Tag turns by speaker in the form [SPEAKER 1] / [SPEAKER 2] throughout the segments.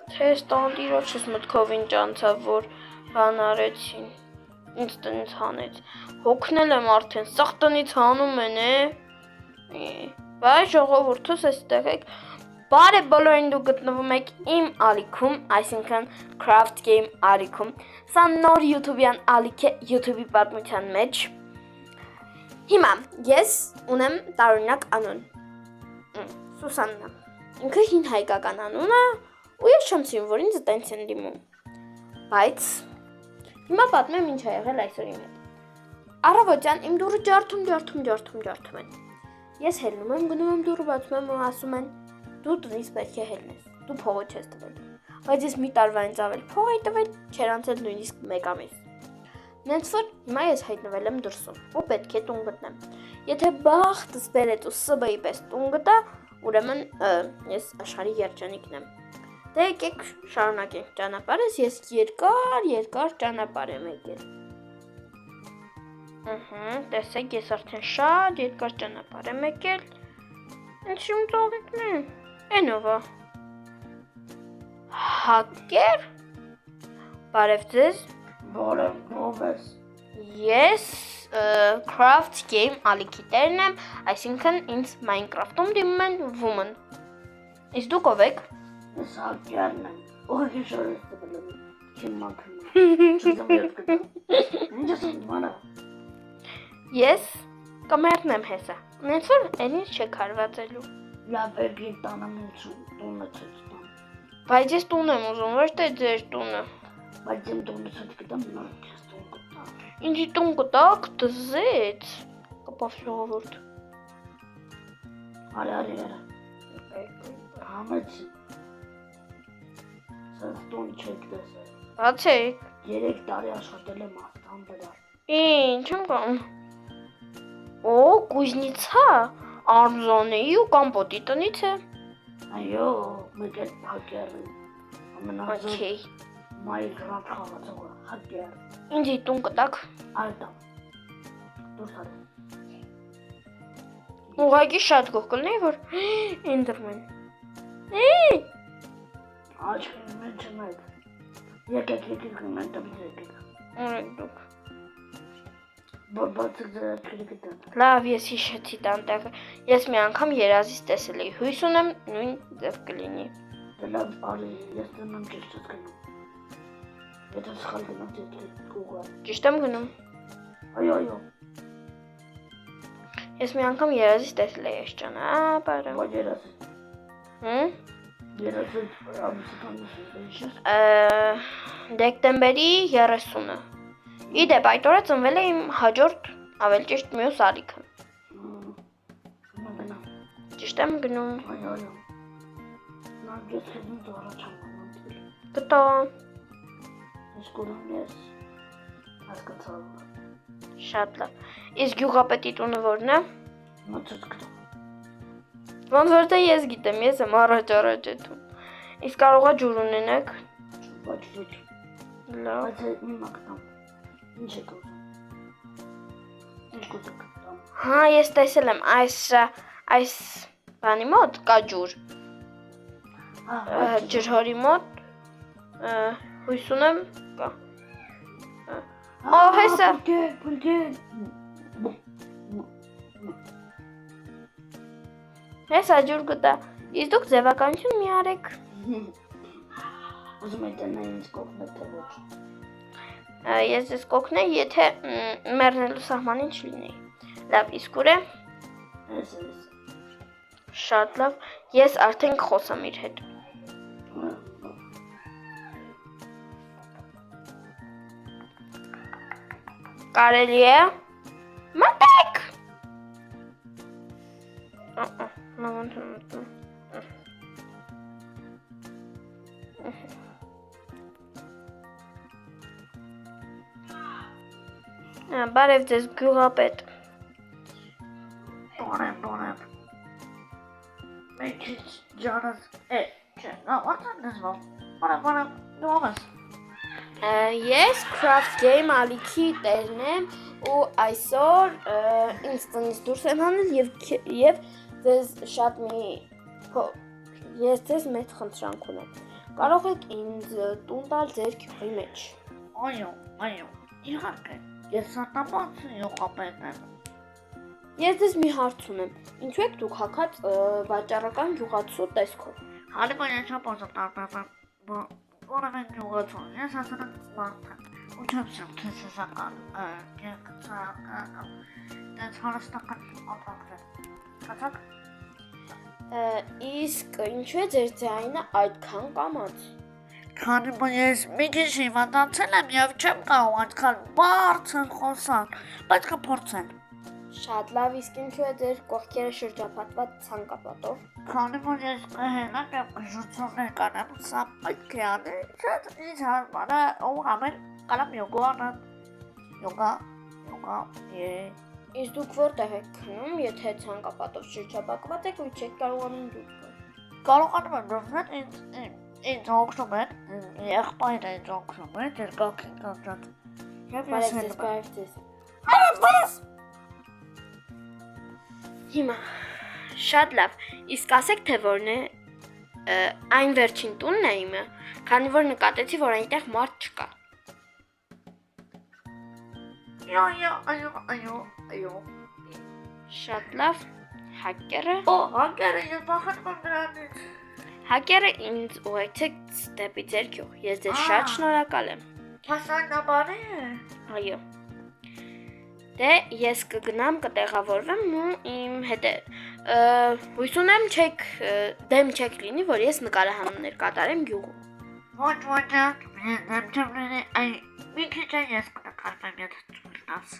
[SPEAKER 1] Թե ստանդիրոջս մտքով ինչ անցավ, որ բան արեցին, ինձ տնից հանեց, հոգնել եմ արդեն, սաղ տնից հանում են, բայց ժողովուրդս էստեղ եք, բարև բոլորին դու գտնվում եք իմ ալիքում, այսինքն Craft Game ալիքում, սա նոր YouTube-յան ալիք է YouTube-ի պատմության մեջ, հիմա ես ունեմ տարօրինակ անուն, Սուսաննա, ինքը հին հայկական անուն է, ու ես չեմ սիրում, որ ինձ տենց են դիմում, բայց հիմա պատմեմ ինչ է եղել այսօր իմ հետ, առավոտյան իմ դուռը ջարդում են, ես հելնում եմ, գնում եմ դուռը բացում եմ ու ասում են, դու տնից պետք է հելնես, դու փողը չես տվել, բայց ես մի տարվա ինձ ավել փող էի տվել, չեր անցել նույնիսկ մեկ ամիս, նենց որ հիմա ես հայտնվել եմ դրսում ու պետք է տուն գտնեմ, եթե բախտս բերեց ու ՍԲ-ի պես տուն գտա, ուրեմն ես աշխարհի երջանիկն եմ, դե եկեք շարունակենք ճանապարհս, ես երկար ճանապարհ եմ եկել, տեսեք ես արդեն շատ երկար ճանապարհ եմ եկել, ինչի՞մ ծողիկն է, էնով է, հակեր, բարև ձեզ,
[SPEAKER 2] Բարև ով ես,
[SPEAKER 1] ես Craft Game ալիքի տերն եմ, այսինքն ինձ Minecraft-ում դիմում են woman, իսկ դուք ով եք,
[SPEAKER 2] ես հակերն եմ, ուղղակի շորես տվել եմ, չեմ մաքրում, չուզում ես գտա, ինչ ես մանա,
[SPEAKER 1] ես կմերն եմ հեսա, նենց որ են ինձ չեք հարվածելու,
[SPEAKER 2] լավ եկի տանեմ ինձ տունը չես տան,
[SPEAKER 1] բայց ես տուն եմ ուզում, ոչ թե ձեր տունը,
[SPEAKER 2] բայց իմ տունը չես գտամ, նոր չես տուն գտա,
[SPEAKER 1] ինձի տուն կտակ դզեց, կպավ ժողովուրդ,
[SPEAKER 2] արի, համեցի, սենց տուն չեք տեսել,
[SPEAKER 1] բացեք,
[SPEAKER 2] 3 տարի աշխատել եմ աստան վրա,
[SPEAKER 1] ինչ եմ կամ, կուզնիցա, Արմզոնեի ու կամպոտի տնից է,
[SPEAKER 2] այո, մեկ էլ հակերն, ամենազոր
[SPEAKER 1] okay.
[SPEAKER 2] Minecraft խաղացողը, հակեր,
[SPEAKER 1] Ինձի տուն կտակ,
[SPEAKER 2] այդա, դուրս արի,
[SPEAKER 1] ուղղակի շատ գող կլնեի, որ ինդրմեն,
[SPEAKER 2] աչքին մեջ մեկ, եկեք գնեն տվից եկեք,
[SPEAKER 1] օրեք դուք,
[SPEAKER 2] բացեք ձեր աչքերի գտան,
[SPEAKER 1] լավ ես հիշեցի տանտեղը, ես մի անգամ երազից տեսել էի, հույս ունեմ նույն ձև կլինի,
[SPEAKER 2] դե լավ արի, ես տնեմ ճիշտ ես գնում, եթե սխալ գնամ ձետ կուղա,
[SPEAKER 1] ճիշտ եմ գնում,
[SPEAKER 2] այո,
[SPEAKER 1] ես մի անգամ երազից տեսել էի ես ճանապարհը,
[SPEAKER 2] բայց երազից ամսականից
[SPEAKER 1] դեկտեմբերի 30-ը, իդեպ այդ օրը ծնվել է իմ հաջորդ ավելի ճիշտ մյուս ալիքը, ճիշտ եմ գնում,
[SPEAKER 2] այո, նավ ես խեզնից առաջ համանանցել,
[SPEAKER 1] գտա,
[SPEAKER 2] ես կուրում ես հասկացավ,
[SPEAKER 1] շատ լավ, իսկ գյուղապետի տունը որն է,
[SPEAKER 2] մոծոց գտա,
[SPEAKER 1] ոնց որ թե ես գիտեմ, ես եմ առաջ էթում, իսկ կարողա ջուր ունենեք,
[SPEAKER 2] բայց ոչ,
[SPEAKER 1] լավ,
[SPEAKER 2] բայց հետ մի մակտամ, ինչ է կուզում, ինչ կուզում կտամ,
[SPEAKER 1] հա ես տեսել եմ այս բանի մոտ կա ջուր, ջրհորի մոտ, հույս ունեմ կա, հեսա,
[SPEAKER 2] պրկեք,
[SPEAKER 1] հեսա ջուր գտա, իսկ դուք ձևականություն մի արեք,
[SPEAKER 2] ուզում եք տնա ինձ կողմը թե ոչ,
[SPEAKER 1] ես ես կոգնեի, եթե մեռնելու սահմանին չլինեի, լավ, իսկ ուր է, շատ լավ, ես արդեն կխոսամ իր հետ, կարելի է, մտեք, բարև ձեզ գյուղապետ,
[SPEAKER 2] Բոնեմ, մեջից ջանս, չէ, արդեն նզվալ, բոնեմ, դու ով ես,
[SPEAKER 1] ես Craft Game ալիքի տերն եմ ու այսօր ինձ տնից դուրս եմ հանել և ձեզ շատ մի ես ձեզ մեծ խնդրանք ունեմ Կարող եք ինձ տուն տալ ձեր գյուղի մեջ։
[SPEAKER 2] Այո, իհարկե, ես սանտամոնց յուղապետն եմ։
[SPEAKER 1] Ես ձեզ մի հարց ունեմ։ Ինչու եք դուք հագած վաճառական գյուղացու տեսքով։
[SPEAKER 2] Հալի որ ես չեմ պոսում տարբերվում, որևէ գյուղացու, ես ասել մարդ եմ, ու չեմ թեսական, գեղցական, դենց հարստական ապակներ, կացակ։
[SPEAKER 1] Իսկ ինչու է ձեր ձայնը այդքան կամաց։
[SPEAKER 2] Քանի որ ես մի քիչ հիվանդացել եմ և չեմ կարող այդքան բարձր խոսալ, բայց կփորձեմ։
[SPEAKER 1] Շատ լավ, իսկ ինչու է ձեր կողքերը շրջապատված ցանկապատով։
[SPEAKER 2] Քանի որ ես կհենակ եմ գժություններ կանեմ, սա պետք է անել, շատ ինձ հարմար է, ու ամեն կանեմ յոգա,
[SPEAKER 1] Իսկ դուք որտեղ եք քնում, եթե ցանկապատով շրջապատված եք ու չեք կարողանում դուրս գալ։
[SPEAKER 2] Կարողանում եմ դուրս ինձ օգնում են, եղբայրը ինձ օգնում է, երկակին կացած։ Եվ ես հելում եմ։ Բարև։
[SPEAKER 1] Հիմա շատ լավ, իսկ ասեք թե որն է այն վերջին տունն է իմը, քանի որ նկատեցի, որ այնտեղ մարդ չկա։
[SPEAKER 2] Այո։
[SPEAKER 1] Շատ լավ, հակերը։
[SPEAKER 2] Հակերը ես բախանում եմ դրանից։
[SPEAKER 1] Հակերը ինձ ուղեկցեց դեպի ձեր գյուղ, ես ձեզ շատ շնորհակալ եմ։
[SPEAKER 2] Հասանաբարի է։
[SPEAKER 1] Այո։ Դե ես կգնամ կտեղավորվեմ ու իմ հետ հույս ունեմ դեմ չեք լինի, որ ես նկարահանումներ կատարեմ գյուղում։
[SPEAKER 2] Ոչ, դեմ չեմ լինի, մի քիչ ես կնկարվեմ, եթե չունենաս։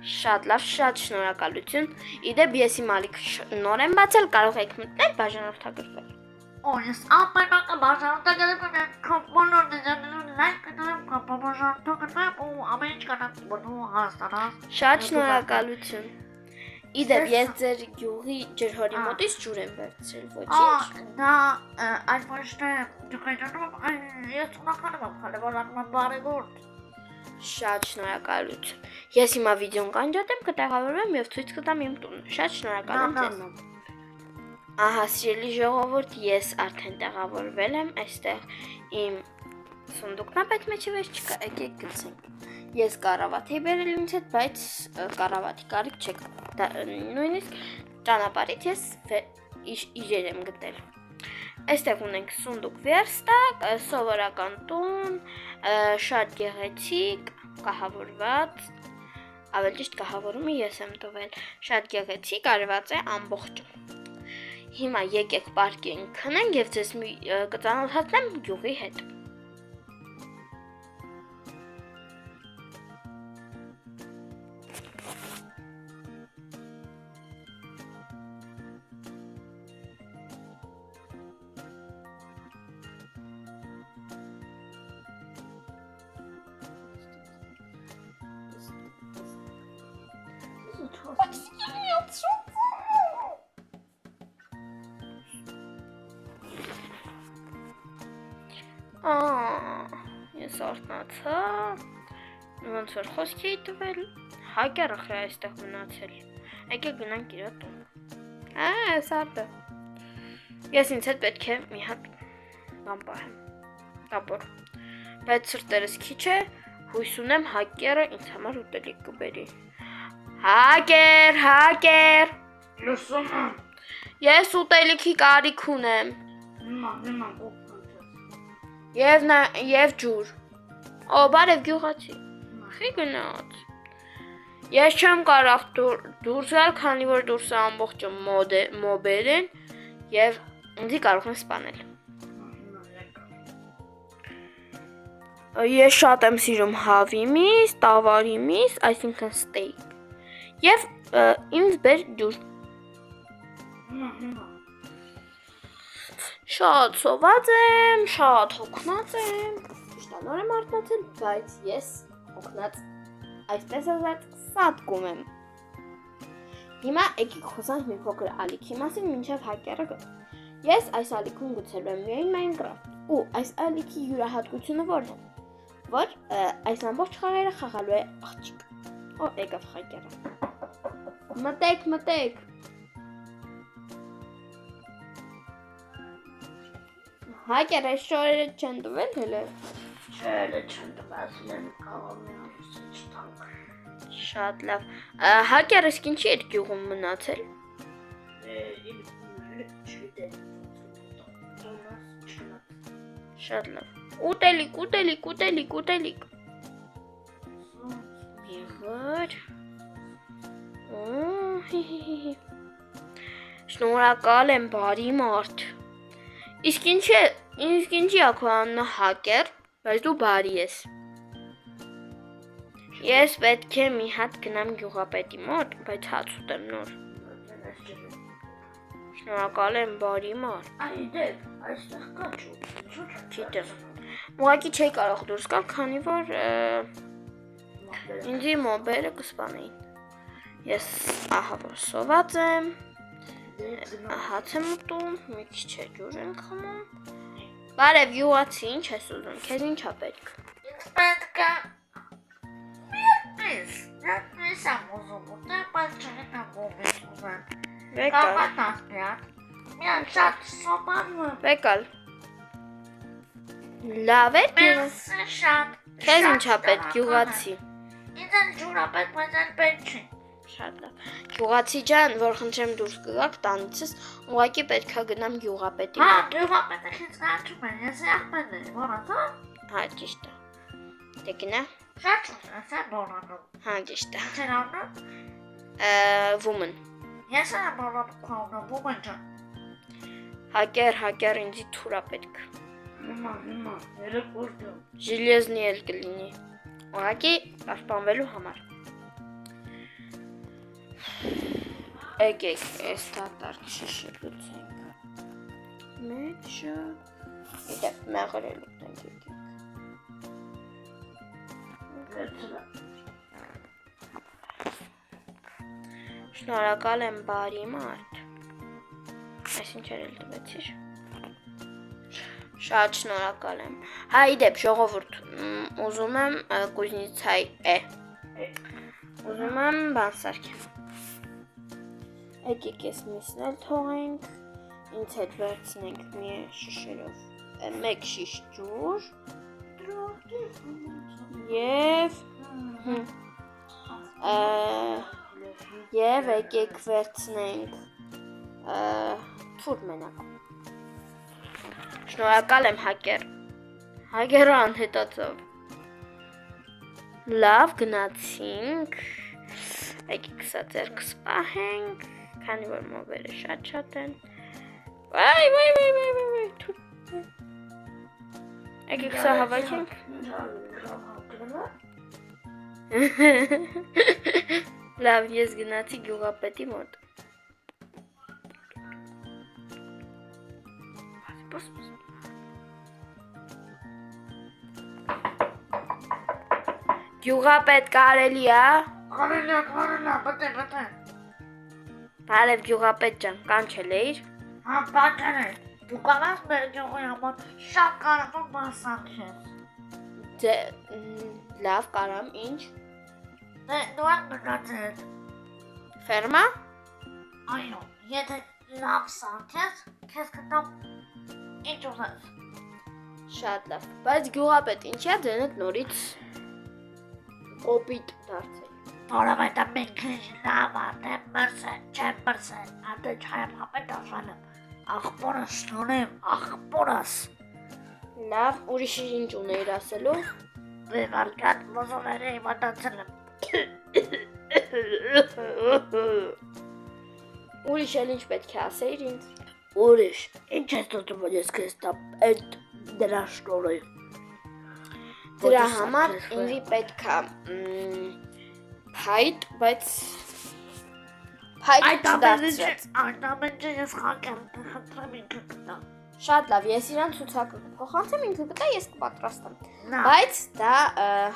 [SPEAKER 1] Շատ լավ, շատ շնորհակալություն։ Իդեպ ես իմ ալիքը նոր եմ բացել, կարող եք մտնել բաժանորդագրվել։
[SPEAKER 2] Ես անպայման կբաժանորդագրվեմ, քո բոլոր դիզայներները լայք կդնեմ, կբաժանորդագրվեմ ու ամեն ինչ կանեմ, որ դու հասկանաս։
[SPEAKER 1] Շատ շնորհակալություն։ Իդեպ ես ձեր գյուղի ջրհորի մոտից ջուր եմ վերցրել, ոչինչ։
[SPEAKER 2] Դա այդ ոչ թե ջրհորում, ես ցանկանում եմ, քանի որ անում եմ բարեգործ։
[SPEAKER 1] Շատ շնորհակալություն։ Ես հիմա վիդեոն կանջատեմ, կտեղավորվեմ եւ ցույց կտամ իմ տունը։ Շատ շնորհակալ եմ ձեզ։ Ահա, սիրելի ժողովուրդ, ես արդեն տեղավորվել եմ այստեղ իմ սունդուկն ապետ մեջը վեր չկա, եկեք գցենք։ Ես կառավաթ էի բերել ինձ հետ, բայց կառավաթի կարիք չեք, նույնիսկ ճանապարհից ես իջեր եմ գտել։ Այստեղ ունենք սունդուկ վերստակ, սովորական տուն, շատ գեղեցիկ, կահավորված, ավելի ճիշտ կահավորումը ես եմ տվել, շատ գեղեցիկ, արված է ամբողջը։ Հիմա եկեք պարկինգ քնենք եւ ձեզ կծանոթացնեմ գյուղի հետ։ Ես արթնացա, ոնց որ խոսքի էի տվել, հակերը խրը այստեղ մնացել, եկեք գնանք իրա տուն։ Սարդը, ես ինձ հետ պետք է մի հատ բան պահեմ, տապոր, բայց սրտերս քիչ է, հույս ունեմ հակերը ինձ համար ուտելիք կբերի։ Հակեր,
[SPEAKER 2] Լսում եմ։
[SPEAKER 1] ես ուտելիքի կարիք ունեմ։
[SPEAKER 2] Հիմա
[SPEAKER 1] Եվ ջուր։ Բարև գյուղացի։ Խի գնաց։ Ես չեմ կարող դուրս գալ, քանի որ դուրսը ամբողջը մոբեր են եւ ինձ կարող են սպանել։ Ես շատ եմ սիրում հավի միս, տավարի միս, այսինքն ստեյք։ Եվ ինձ բեր ջուր։ Շատ սոված եմ, շատ հոգնած եմ, ճիշտ եմ արթնացել, բայց ես հոգնած, այսպես ասած, սատկում եմ։ Հիմա եկեք խոսանք մի փոքր ալիքի մասին, մինչև հակերը գա։ Ես այս ալիքում գցելու եմ միայն Minecraft, ու այս ալիքի յուրահատկությունը որն է, որ այս ամբողջ խաղերը խաղալու է աղջիկ։ Եկավ հակերը։ Մտեք։ Հակեր այս շորերը չեն տվել հələ։
[SPEAKER 2] Չէ, չեն տվել, են կարող մի ամուսը չտանք։
[SPEAKER 1] Շատ լավ։ Հակեր իսկ ինչի էր գյուղում մնացել։ Շատ լավ։ Ուտելիք։ Եղար։ Շնորհակալ եմ, բարի մարդ։ Իսկ ինչի է քո անունը Հակեր, բայց դու բարի ես։ Ես պետք է մի հատ գնամ գյուղապետի մոտ, բայց հաց ուտեմ նոր։ Շնորհակալ եմ, բարի մարդ։
[SPEAKER 2] Այդեք, այստեղ կա ջուր։
[SPEAKER 1] Գիտեմ։ Ուղղակի չէի կարող դուրս գալ, քանի որ ինձի մոբայլը կսպանեին։ Ես ահա որ սոված եմ, հաց եմ ուտում, մի քիչ ջուր եմ խմում։ Բարև յուղացի, ինչ ես ուզում, քեզ ինչ է պետք։
[SPEAKER 2] Ինձ պետք է Ես եմ ուզում ուտել, բայց չգիտեմ ով ուզեմ։ Կապատած միան շատ սոպարում եմ։
[SPEAKER 1] Բեկալ։ Լավ է
[SPEAKER 2] Մերսի շատ։
[SPEAKER 1] Քեզ ինչ է պետք յուղացի։
[SPEAKER 2] Ինձ են ջուրա պետք, բայց են պետք չի։
[SPEAKER 1] Շատ լավ։ Յուղացի ջան, որ խնդրեմ դուրս գաք տանիցս, ուղղակի պետք է գնամ գյուղապետի
[SPEAKER 2] Հա,
[SPEAKER 1] մոտ։
[SPEAKER 2] գյուղապետը քիչ կանչում են, ես եղբայրն եմ, որոնց հա։
[SPEAKER 1] Հա, ճիշտ է։ Դե գնա։
[SPEAKER 2] Շատ ես եմ բոլանում։
[SPEAKER 1] Հա, ճիշտ է։
[SPEAKER 2] Չեն անում։
[SPEAKER 1] Woman։
[SPEAKER 2] Ես եմ բոլանում քողնում, woman ջան։
[SPEAKER 1] Հակեր ինձի թուրա պետք։
[SPEAKER 2] Հիմա, երեք ուժդում։
[SPEAKER 1] Ժիլեզնի էլ կլինի։ Ուղղակի պաշտպանվելու համար։ Եկեք, այս դատարկ շիշը գցենք։ Մեջը։ Իդեպ մեղրել ուտենք եկեք։ Շնորհակալ եմ, բարի մարդ։ Այս ինչեր էլ տվեցիր։ Շատ շնորհակալ եմ։ Հա, իդեպ ժողովուրդ, ուզում եմ կուզնիցայի Ուզում եմ բան սարքեմ։ Եկեք ես միսն էլ թողենք, ինձ հետ վերցնենք մի շիշերով մեկ շիշ ջուր և եկեք վերցնենք թուր մենակ։ Շնորհակալ եմ Հակերը անհետացավ։ Լավ գնացինք, եկեք սա ձեռքս պահենք, քանի որ մոբայլը շատ են։ Վայ, եկեք սա հավաքենք։ Լավ, ես գնացի գյուղապետի մոտ։ Գյուղապետ կարելի է։
[SPEAKER 2] Կարելի է, բտե։
[SPEAKER 1] Բարև գյուղապետ ջան, կանչել էիր։
[SPEAKER 2] Հա, բակեր է, դու կարաս մեր գյուղի համար շատ կարևոր բան սարքես։
[SPEAKER 1] Դե, լավ, կարամ, ինչ։
[SPEAKER 2] Դու եք մտածել։
[SPEAKER 1] Ֆերմա։
[SPEAKER 2] Այո, եթե լավ սարքես, քեզ կտամ ինչ ուզես։
[SPEAKER 1] Շատ լավ, բայց գյուղապետ ինչի է ձենդ նորից կոպիտ դարձել։
[SPEAKER 2] Որովհետև մենք լավ ատեմ մրսեն, չեմ մրսեն, ատե չայեմ հապետ ասալեմ, աղբորս տոնեմ, աղբորս։
[SPEAKER 1] Լավ, ուրիշ ինչ ունեիր ասելու։
[SPEAKER 2] Բևարկատ ոզոները իմատացել եմ։
[SPEAKER 1] Ուրիշ էլ ինչ պետք է ասեիր ինձ։
[SPEAKER 2] Ուրիշ, ինչ ես դուտում, որ ես կեզ տապ էդ դրա շտորը։
[SPEAKER 1] Դրա համար ինձի պետք է փայտ, բայց փայտ չդարձրեց։
[SPEAKER 2] Այդ ամենը ես խակեմ, խնդրեմ ինքը կտա։
[SPEAKER 1] Շատ լավ, ես իրան ցուցակը կփոխանցեմ, ինքը կտա, ես կպատրաստեմ։ Բայց դա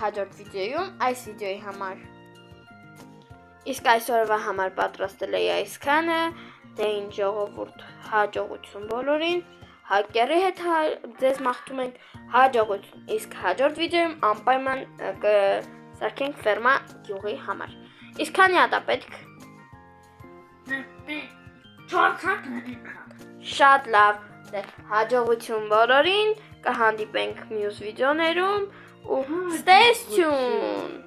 [SPEAKER 1] հաջորդ վիդեոյում այս վիդեոյի համար։ Իսկ այսօրվա համար պատրաստել էի այսքանը, դե ինչ ժողովուրդ, հաջողություն բոլորին, Հակերի հետ ձեզ մաղթում ենք հաջողություն, իսկ հաջորդ վիդեոյում անպայման կսարքենք ֆերմա գյուղի համար։ Իսկ քանի հատ է պետք։
[SPEAKER 2] Շատ
[SPEAKER 1] Շատ լավ, Դե հաջողություն բոլորին, կհանդիպենք մյուս վիդեոներում ու stay tuned